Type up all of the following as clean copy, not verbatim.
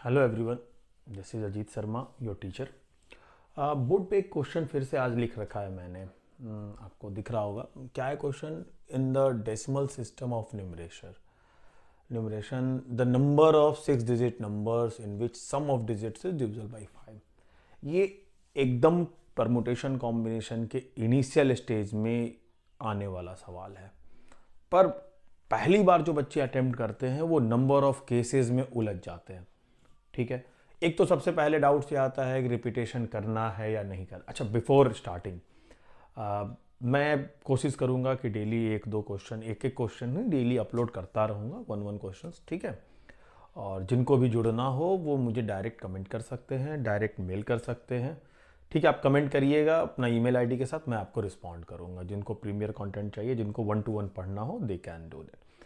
Hello everyone, this is Ajit Sharma, your teacher. Board पे एक question फिर से आज लिख रखा है मैंने। आपको दिख रहा होगा क्या है question. In the decimal system of numeration the number of 6 digit numbers in which sum of digits is divisible by 5। ये एकदम परमुटेशन कॉम्बिनेशन के इनिशियल स्टेज में आने वाला सवाल है, पर पहली बार जो बच्चे अटेम्प्ट करते हैं वो नंबर ऑफ केसेस में उलझ जाते हैं। ठीक है, एक तो सबसे पहले डाउट ये आता है कि रिपीटेशन करना है या नहीं करना। अच्छा, बिफोर स्टार्टिंग मैं कोशिश करूंगा कि डेली एक एक क्वेश्चन नहीं, डेली अपलोड करता रहूंगा, वन क्वेश्चंस। ठीक है, और जिनको भी जुड़ना हो वो मुझे डायरेक्ट कमेंट कर सकते हैं, डायरेक्ट मेल कर सकते हैं। ठीक है, आप कमेंट करिएगा अपना ईमेल आईडी के साथ, मैं आपको रिस्पॉन्ड करूंगा। जिनको प्रीमियर कंटेंट चाहिए, जिनको 1-to-1 पढ़ना हो, दे कैन डू दैट।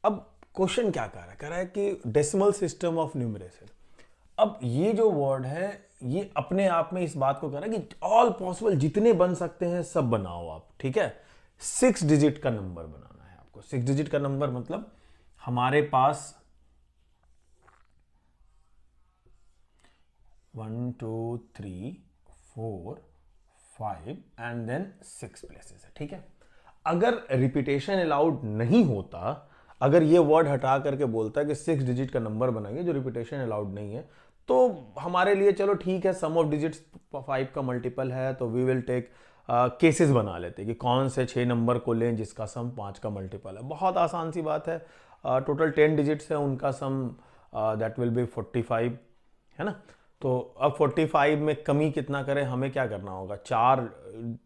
अब क्वेश्चन क्या कह रहा है कि डेसिमल सिस्टम ऑफ न्यूमरेशन। अब ये जो वर्ड है ये अपने आप में इस बात को कह रहा है कि ऑल पॉसिबल जितने बन सकते हैं सब बनाओ आप। ठीक है, 6 डिजिट का नंबर बनाना है आपको। 6 डिजिट का नंबर मतलब हमारे पास 1 2 3 4 5 एंड देन 6 प्लेसेस है। ठीक है, अगर रिपीटेशन अलाउड नहीं होता, अगर ये वर्ड हटा करके बोलता है कि 6 डिजिट का नंबर बनाइए जो रिपीटेशन अलाउड नहीं है, तो हमारे लिए चलो ठीक है, सम ऑफ डिजिट्स 5 का मल्टीपल है, तो वी विल टेक केसेस बना लेते कि कौन से 6 नंबर को लें जिसका सम 5 का मल्टीपल है। बहुत आसान सी बात है। टोटल 10 डिजिट्स है, उनका सम दैट विल बी 45, है ना। तो अब 45 में कमी कितना करें, हमें क्या करना होगा, 4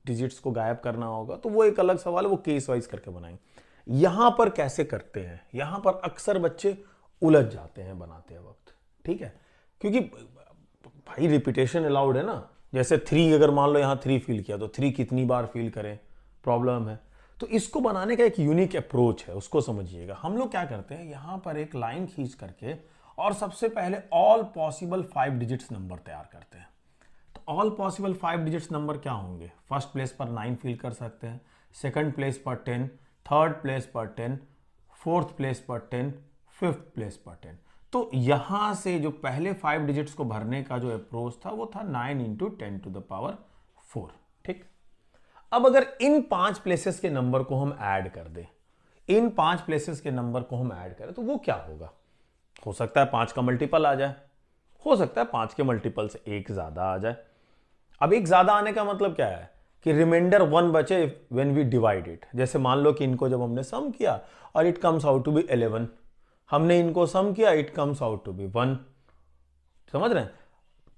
डिजिट्स को गायब करना होगा। तो वो एक अलग सवाल है, वो केस वाइज करके बनाएंगे। यहां पर कैसे करते हैं, यहां पर अक्सर बच्चे उलझ जाते हैं बनाते वक्त। ठीक है, क्योंकि भाई रिपीटेशन अलाउड है ना। जैसे 3, अगर मान लो यहां 3 फील किया तो 3 कितनी बार फील करें, प्रॉब्लम है। तो इसको बनाने का एक यूनिक अप्रोच है, उसको समझिएगा। हम लोग क्या करते हैं, यहां पर एक लाइन खींच करके और सबसे पहले ऑल पॉसिबल 5 डिजिट्स नंबर तैयार करते हैं। तो ऑल पॉसिबल 5 डिजिट्स नंबर क्या होंगे, फर्स्ट प्लेस पर 9 फील कर सकते हैं, सेकंड प्लेस पर 10, थर्ड प्लेस पर 10, फोर्थ प्लेस पर 10, फिफ्थ प्लेस पर 10। तो यहां से जो पहले 5 डिजिट्स को भरने का जो अप्रोच था वो था 9 इंटू 10⁴। ठीक, अब अगर इन 5 प्लेसेस के नंबर को हम ऐड कर दें, इन 5 प्लेसेस के नंबर को हम ऐड करें, तो वो क्या होगा। हो सकता है 5 का मल्टीपल आ जाए, हो सकता है 5 के मल्टीपल से एक ज्यादा आ जाए। अब एक ज्यादा आने का मतलब क्या है कि रिमाइंडर 1 बचे व्हेन वी डिवाइड इट। जैसे मान लो कि इनको जब हमने सम किया और it comes out to be 11, हमने इनको सम किया, it comes out to be 1। समझ रहे हैं।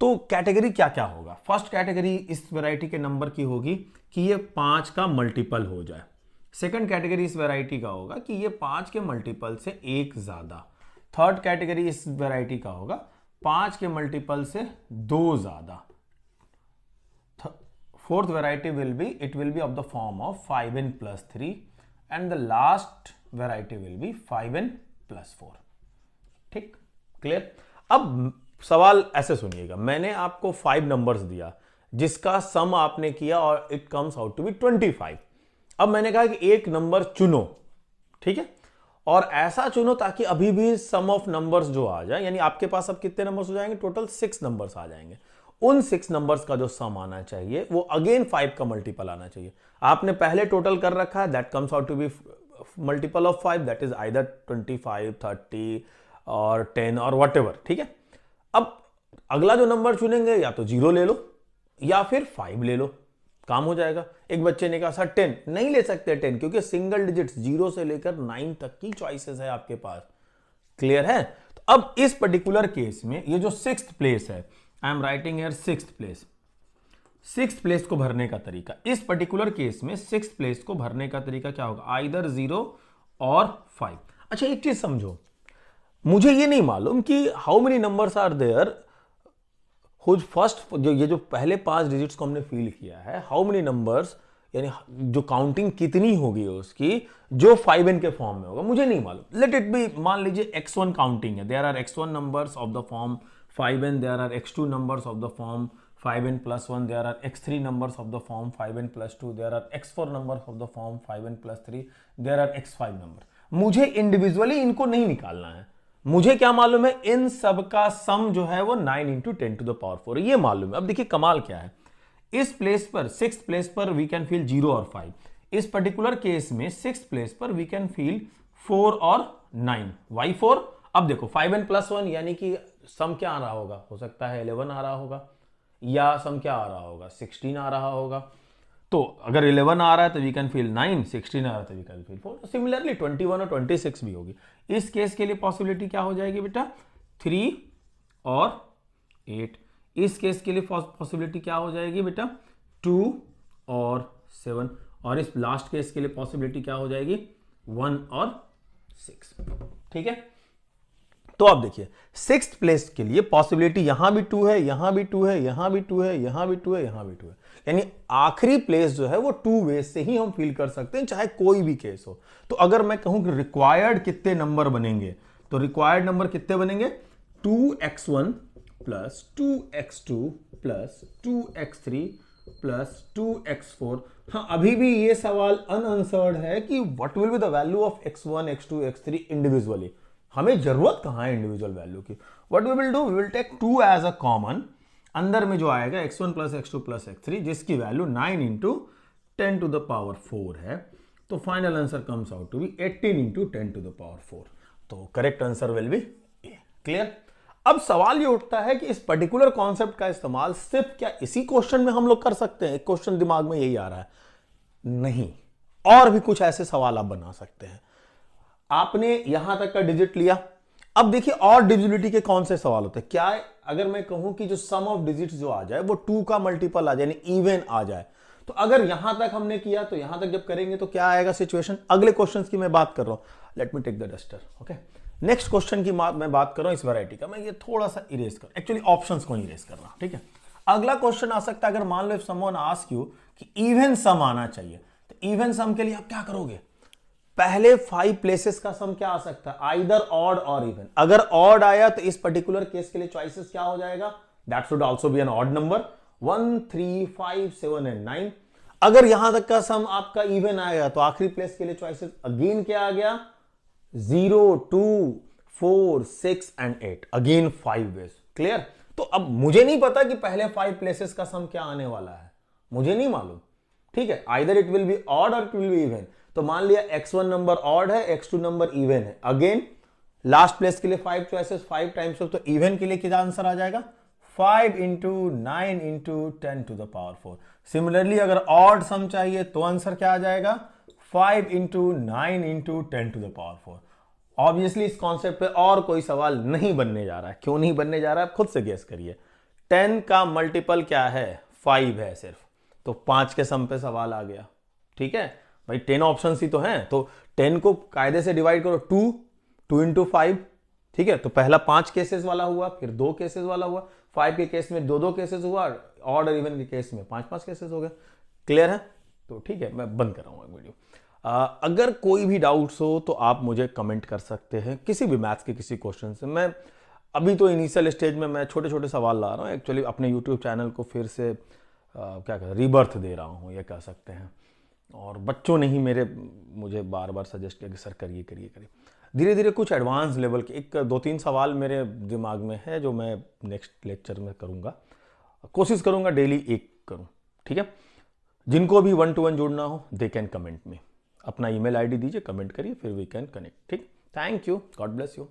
तो कैटेगरी क्या क्या होगा, फर्स्ट कैटेगरी इस वैरायटी के नंबर की होगी कि ये 5 का मल्टीपल हो जाए। सेकंड कैटेगरी इस वैरायटी का होगा कि ये 5 के मल्टीपल से एक ज्यादा। थर्ड कैटेगरी इस वैरायटी का होगा 5 के मल्टीपल से 2 ज्यादा। Fourth variety will be, it will B of the form of 5n+3 and the last variety will be 5n+4। ठीक, क्लियर। अब सवाल ऐसे सुनिएगा, मैंने आपको 5 नंबर्स दिया जिसका सम आपने किया और it comes out to be 25। अब मैंने कहा कि एक नंबर चुनो, ठीक है, और ऐसा चुनो ताकि अभी भी सम ऑफ नंबर्स जो आ जाए, यानी आपके पास अब कितने नंबर्स हो जाएंगे, टोटल 6 नंबर्स आ जाएंगे। उन 6 नंबर्स का जो सम आना चाहिए वो अगेन 5 का मल्टीपल आना चाहिए। आपने पहले टोटल कर रखा है, that comes out to be multiple of 5, that is either 25, 30 और 10 और वट एवर। ठीक है, अब अगला जो नंबर चुनेंगे या तो 0 ले लो या फिर 5 ले लो, काम हो जाएगा। एक बच्चे ने कहा सर 10 नहीं ले सकते, 10 क्योंकि सिंगल डिजिट्स 0 से लेकर 9 तक की चॉइसेस है आपके पास। क्लियर है। तो अब इस पर्टिकुलर केस में ये जो 6th प्लेस है, I am writing here 6th place. 6th place को भरने का तरीका, इस पर्टिकुलर केस में 6th प्लेस को भरने का तरीका क्या होगा, आइदर 0 और 5। अच्छा, एक चीज समझो, मुझे ये नहीं मालूम कि how many numbers are there whose first, जो ये जो पहले 5 डिजिट्स को हमने फील किया है, हाउ मेनी नंबर्स, यानी जो काउंटिंग कितनी होगी उसकी जो 5n के फॉर्म में होगा, मुझे नहीं मालूम। लेट इट बी, मान लीजिए x1 काउंटिंग है, there are x1 numbers of the form 5n, there are x2 numbers of the form 5n+1, there are x3 numbers of the form 5n+2, there are x4 numbers of the form 5n+3, there are x5 number. मुझे individually इनको नहीं निकालना है, मुझे क्या मालूम है, इन सब का सम जो है वो 9 इंटू 10 टू द पावर 4 ये मालूम है। अब देखिए कमाल क्या है, इस प्लेस पर, सिक्स प्लेस पर वी कैन फील 0 और 5। इस पर्टिकुलर केस में सिक्स प्लेस पर वी कैन फील 4 और 9। वाई 4? अब देखो 5 एंड प्लस 1 यानी कि सम क्या आ रहा होगा, हो सकता है 11 आ रहा होगा, या सम क्या आ रहा होगा, 16 आ रहा होगा। तो अगर 11 आ रहा है तो वी कैन फील 9, 16 आ रहा है तो वी कैन फील 4। सिमिलरली 21 और 26 भी होगी। इस केस के लिए पॉसिबिलिटी क्या हो जाएगी बेटा, 3 और 8। इस केस के लिए पॉसिबिलिटी क्या हो जाएगी बेटा, 2 और 7। और इस लास्ट केस के लिए पॉसिबिलिटी क्या हो जाएगी, 1 और 6। ठीक है, तो आप देखिए सिक्स्थ प्लेस के लिए पॉसिबिलिटी यहां भी 2 है, यहां भी 2 है, यहां भी 2 है, यहां भी 2 है, यहां भी 2 है। यानी आखिरी प्लेस जो है वो 2 वे से ही हम फील कर सकते हैं, चाहे कोई भी केस हो। तो अगर मैं कहूं कि रिक्वायर्ड कितने नंबर बनेंगे, तो रिक्वायर्ड नंबर कितने बनेंगे, 2x1 plus 2x2 plus 2x3 plus 2x4। हाँ, अभी भी ये सवाल अनआंसर्ड है कि what will be the value of x1 x2 x3 individually. हमें जरूरत कहां है इंडिविजुअल वैल्यू की। What we will do, we will take 2 as a common, अंदर में जो आएगा x1 plus x2 plus x3 जिसकी value 9 into 10 to the power 4 है। तो final answer comes out to be 18 into 10 to the power 4। तो correct answer will be A. Clear? अब सवाल ये उठता है कि इस पर्टिकुलर कॉन्सेप्ट का इस्तेमाल सिर्फ क्या इसी क्वेश्चन में हम लोग कर सकते हैं? एक क्वेश्चन दिमाग में यही आ रहा है, नहीं, और भी कुछ ऐसे सवाल आप बना सकते हैं। आपने यहां तक का डिजिट लिया, अब देखिए और डिविजिबिलिटी के कौन से सवाल होते हैं। क्या अगर मैं कहूं कि जो सम ऑफ डिजिट्स जो आ जाए वो 2 का मल्टीपल आ जाए, यानी इवन आ जाए, तो अगर यहां तक हमने किया तो यहां तक जब करेंगे तो क्या आएगा सिचुएशन। अगले क्वेश्चंस की मैं बात कर रहा हूं, let me take the duster. Okay, next question की मैं बात कर रहा हूं इस वैरायटी का। मैं ये थोड़ा सा इरेज कर, एक्चुअली ऑप्शंस को इरेज कर रहा हूं। ठीक है, अगला क्वेश्चन आ सकता है, अगर मान लो इफ समवन आस्क यू कि इवन सम आना चाहिए, तो इवन सम के लिए आप क्या करोगे, पहले 5 प्लेसेस का सम क्या आ सकता है, आइदर ऑड और इवन। अगर ऑड आया तो इस पर्टिकुलर केस के लिए चॉइसेस क्या हो जाएगा, that should also be an odd number, 1 3 5 7 and 9। अगर यहां तक का सम आपका इवन आएगा तो आखिरी प्लेस के लिए चॉइसेस अगेन क्या आ गया, 0 2 4 6 एंड 8, अगेन 5 वेज। क्लियर? तो अब मुझे नहीं पता कि पहले 5 प्लेसेस का सम क्या आने वाला है, मुझे नहीं मालूम। ठीक है, either it will be odd और इट विल बी इवन। तो मान लिया x1 नंबर ऑड है, x2 नंबर इवन है, अगेन लास्ट प्लेस के लिए 5 चॉइसेस, 5 टाइम्स ऑफ, तो इवन के लिए क्या आंसर आ जाएगा, 5 into 9 into 10 to the power 4। Similarly अगर ऑड सम चाहिए तो आंसर क्या आ जाएगा, 5 into 9 into 10 to the power 4। Obviously इस कॉन्सेप्ट पे और कोई सवाल नहीं बनने जा रहा है। क्यों नहीं बनने जा रहा है, खुद से गेस करिए। 10 का मल्टीपल क्या है, 5 है सिर्फ, तो 5 के सम पे सवाल आ गया। ठीक है भाई, 10 ऑप्शंस ही तो हैं, तो 10 को कायदे से डिवाइड करो, 2 इंटू 5। ठीक है, तो पहला 5 केसेस वाला हुआ, फिर 2 केसेस वाला हुआ, 5 के केस में 2 केसेस हुआ, ऑड और इवन के केस में 5 केसेस हो गए। क्लियर है? तो ठीक है, मैं बंद कर रहा हूं वीडियो। अगर कोई भी डाउट्स हो तो आप मुझे कमेंट कर सकते हैं किसी भी मैथ्स के किसी क्वेश्चन से। मैं अभी तो इनिशियल स्टेज में मैं छोटे छोटे सवाल ला रहा हूँ, एक्चुअली अपने यूट्यूब चैनल को फिर से क्या कहते हैं, रीबर्थ दे रहा हूँ, ये कह सकते हैं। और बच्चों ने ही मुझे बार बार सजेस्ट किया कि सर करिए करिए करिए। धीरे धीरे कुछ एडवांस लेवल के 1-2-3 सवाल मेरे दिमाग में है जो मैं नेक्स्ट लेक्चर में करूँगा, कोशिश करूँगा डेली एक करूँ। ठीक है, जिनको भी 1-to-1 जुड़ना हो दे कैन कमेंट में, अपना ईमेल आईडी दीजिए, कमेंट करिए, फिर वी कैन कनेक्ट। ठीक, thank you, God bless you.